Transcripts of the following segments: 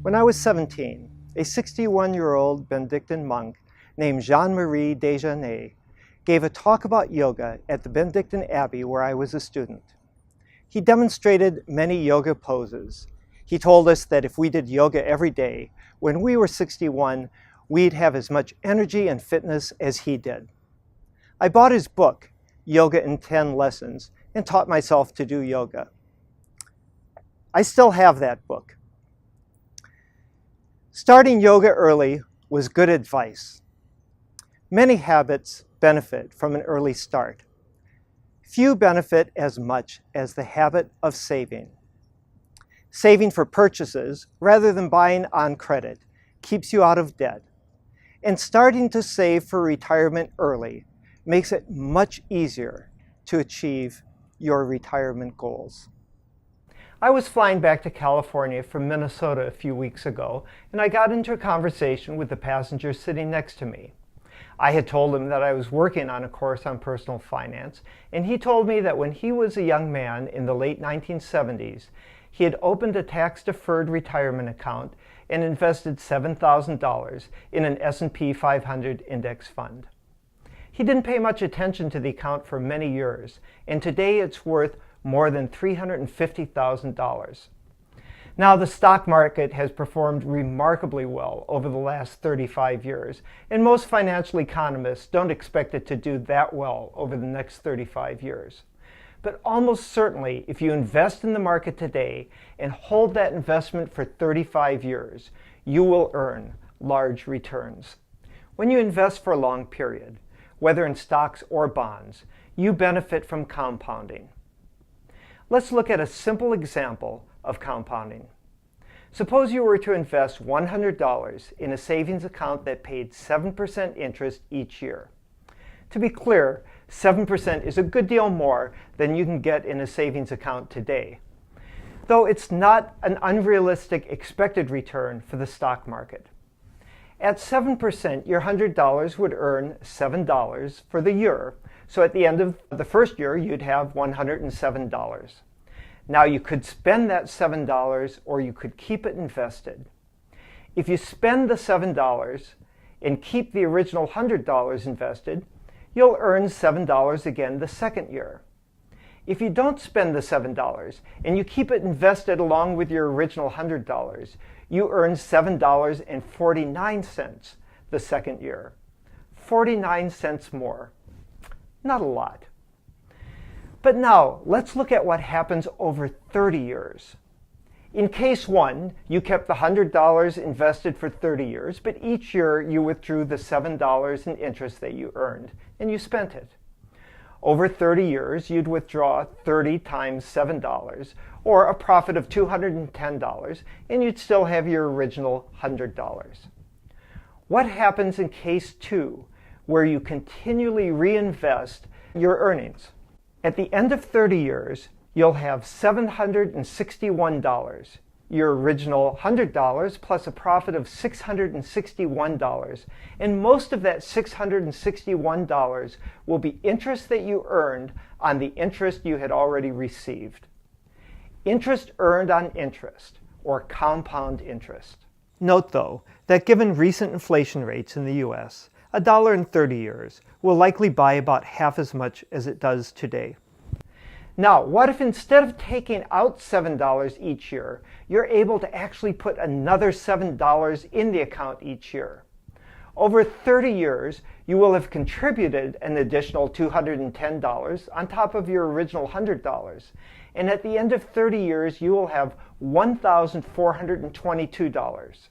When I was 17, a 61-year-old Benedictine monk named Jean-Marie Desjardins gave a talk about yoga at the Benedictine Abbey where I was a student. He demonstrated many yoga poses. He told us that if we did yoga every day, when we were 61, we'd have as much energy and fitness as he did. I bought his book, Yoga in 10 Lessons, and taught myself to do yoga. I still have that book. Starting yoga early was good advice. Many habits benefit from an early start. Few benefit as much as the habit of saving. Saving for purchases rather than buying on credit keeps you out of debt. And starting to save for retirement early makes it much easier to achieve your retirement goals. I was flying back to California from Minnesota a few weeks ago, and I got into a conversation with the passenger sitting next to me. I had told him that I was working on a course on personal finance, and he told me that when he was a young man in the late 1970s, he had opened a tax-deferred retirement account and invested $7,000 in an S&P 500 index fund. He didn't pay much attention to the account for many years, and today it's worth more than $350,000. Now, the stock market has performed remarkably well over the last 35 years, and most financial economists don't expect it to do that well over the next 35 years. But almost certainly, if you invest in the market today and hold that investment for 35 years, you will earn large returns. When you invest for a long period, whether in stocks or bonds, you benefit from compounding. Let's look at a simple example of compounding. Suppose you were to invest $100 in a savings account that paid 7% interest each year. To be clear, 7% is a good deal more than you can get in a savings account today, though it's not an unrealistic expected return for the stock market. At 7%, your $100 would earn $7 for the year, so at the end of the first year, you'd have $107. Now, you could spend that $7 or you could keep it invested. If you spend the $7 and keep the original $100 invested, you'll earn $7 again the second year. If you don't spend the $7 and you keep it invested along with your original $100, you earn $7.49 the second year. 49 cents more. Not a lot. But now, let's look at what happens over 30 years. In case one, you kept the $100 invested for 30 years, but each year you withdrew the $7 in interest that you earned, and you spent it. Over 30 years, you'd withdraw 30 times $7, or a profit of $210, and you'd still have your original $100. What happens in case two, where you continually reinvest your earnings? At the end of 30 years, you'll have $761, your original $100 plus a profit of $661, and most of that $661 will be interest that you earned on the interest you had already received. Interest earned on interest, or compound interest. Note, though, that given recent inflation rates in the U.S., $1 in 30 years will likely buy about half as much as it does today. Now, what if instead of taking out $7 each year, you're able to actually put another $7 in the account each year? Over 30 years, you will have contributed an additional $210 on top of your original $100. And at the end of 30 years, you will have $1,422.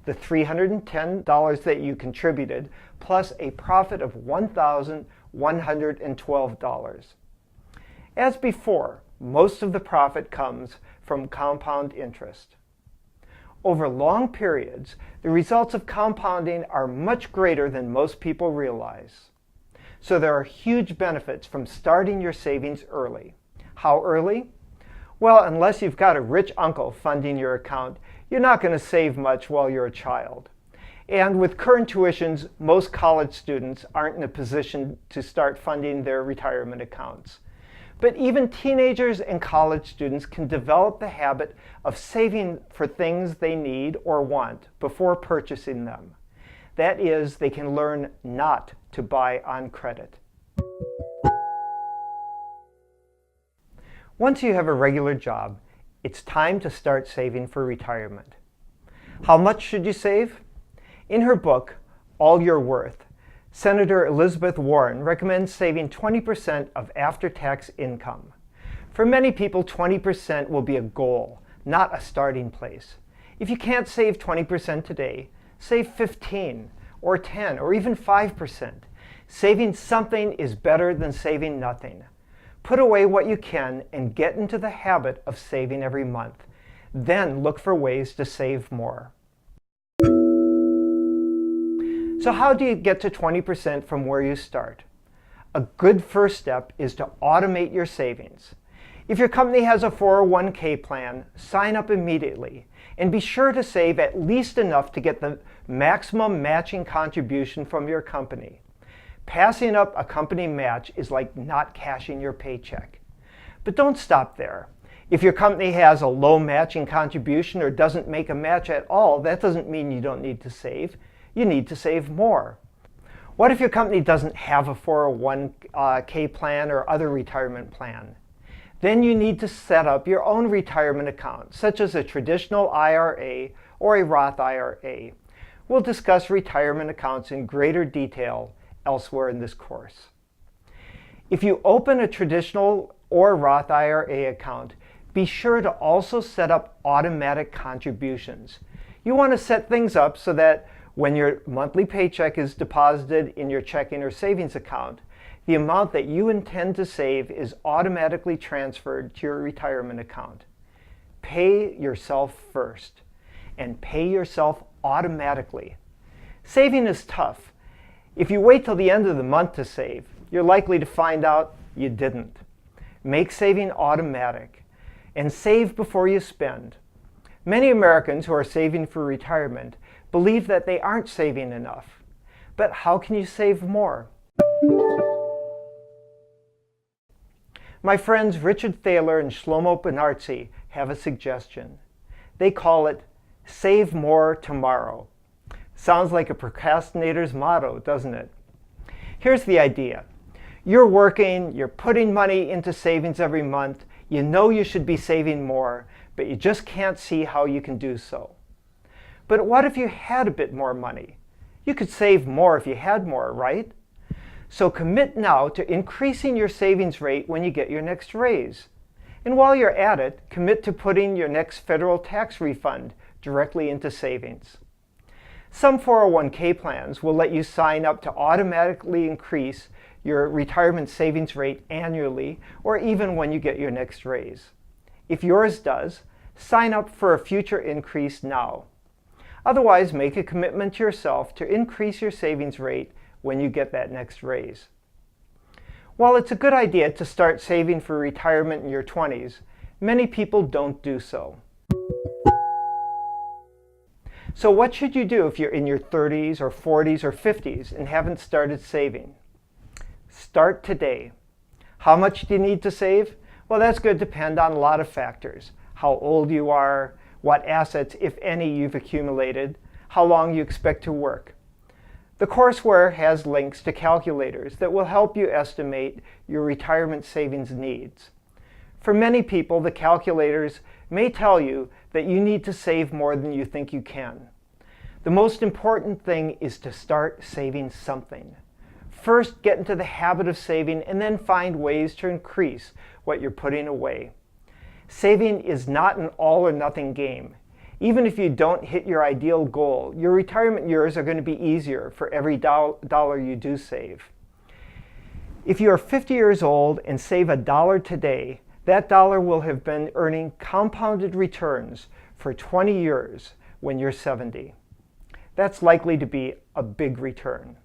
The $310 that you contributed, plus a profit of $1,112. As before, most of the profit comes from compound interest. Over long periods, the results of compounding are much greater than most people realize. So there are huge benefits from starting your savings early. How early? Well, unless you've got a rich uncle funding your account, you're not going to save much while you're a child. And with current tuitions, most college students aren't in a position to start funding their retirement accounts. But even teenagers and college students can develop the habit of saving for things they need or want before purchasing them. That is, they can learn not to buy on credit. Once you have a regular job, it's time to start saving for retirement. How much should you save? In her book, All You're Worth, Senator Elizabeth Warren recommends saving 20% of after-tax income. For many people, 20% will be a goal, not a starting place. If you can't save 20% today, save 15 or 10 or even 5%. Saving something is better than saving nothing. Put away what you can and get into the habit of saving every month. Then look for ways to save more. So how do you get to 20% from where you start? A good first step is to automate your savings. If your company has a 401k plan, sign up immediately and be sure to save at least enough to get the maximum matching contribution from your company. Passing up a company match is like not cashing your paycheck. But don't stop there. If your company has a low matching contribution or doesn't make a match at all, that doesn't mean you don't need to save. You need to save more. What if your company doesn't have a 401k plan or other retirement plan? Then you need to set up your own retirement account, such as a traditional IRA or a Roth IRA. We'll discuss retirement accounts in greater detail elsewhere in this course. If you open a traditional or Roth IRA account, be sure to also set up automatic contributions. You want to set things up so that when your monthly paycheck is deposited in your checking or savings account, the amount that you intend to save is automatically transferred to your retirement account. Pay yourself first and pay yourself automatically. Saving is tough. If you wait till the end of the month to save, you're likely to find out you didn't. Make saving automatic and save before you spend. Many Americans who are saving for retirement believe that they aren't saving enough. But how can you save more? My friends Richard Thaler and Shlomo Benartzi have a suggestion. They call it Save More Tomorrow. Sounds like a procrastinator's motto, doesn't it? Here's the idea. You're working, you're putting money into savings every month, you know you should be saving more, but you just can't see how you can do so. But what if you had a bit more money? You could save more if you had more, right? So commit now to increasing your savings rate when you get your next raise. And while you're at it, commit to putting your next federal tax refund directly into savings. Some 401k plans will let you sign up to automatically increase your retirement savings rate annually or even when you get your next raise. If yours does, sign up for a future increase now. Otherwise, make a commitment to yourself to increase your savings rate when you get that next raise. While it's a good idea to start saving for retirement in your 20s, many people don't do so. So what should you do if you're in your 30s or 40s or 50s and haven't started saving? Start today. How much do you need to save? Well, that's going to depend on a lot of factors. How old you are, what assets, if any, you've accumulated, how long you expect to work. The courseware has links to calculators that will help you estimate your retirement savings needs. For many people, the calculators may tell you that you need to save more than you think you can. The most important thing is to start saving something. First, get into the habit of saving and then find ways to increase what you're putting away. Saving is not an all or nothing game. Even if you don't hit your ideal goal, your retirement years are going to be easier for every dollar you do save. If you are 50 years old and save $1 today, that dollar will have been earning compounded returns for 20 years when you're 70. That's likely to be a big return.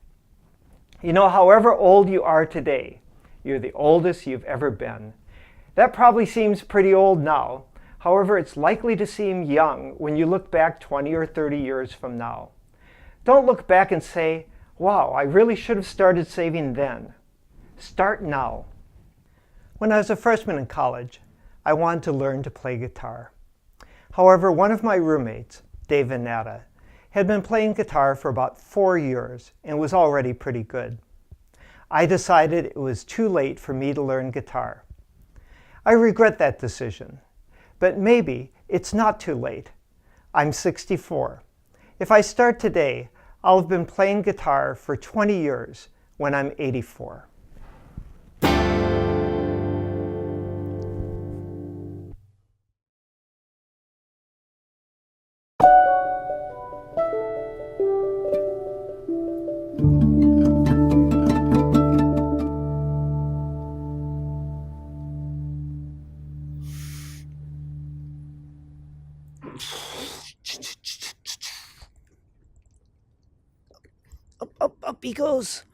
You know, however old you are today, you're the oldest you've ever been. That probably seems pretty old now. However, it's likely to seem young when you look back 20 or 30 years from now. Don't look back and say, wow, I really should have started saving then. Start now. When I was a freshman in college, I wanted to learn to play guitar. However, one of my roommates, Dave Vanatta, had been playing guitar for about 4 years and was already pretty good. I decided it was too late for me to learn guitar. I regret that decision, but maybe it's not too late. I'm 64. If I start today, I'll have been playing guitar for 20 years when I'm 84. Up he goes.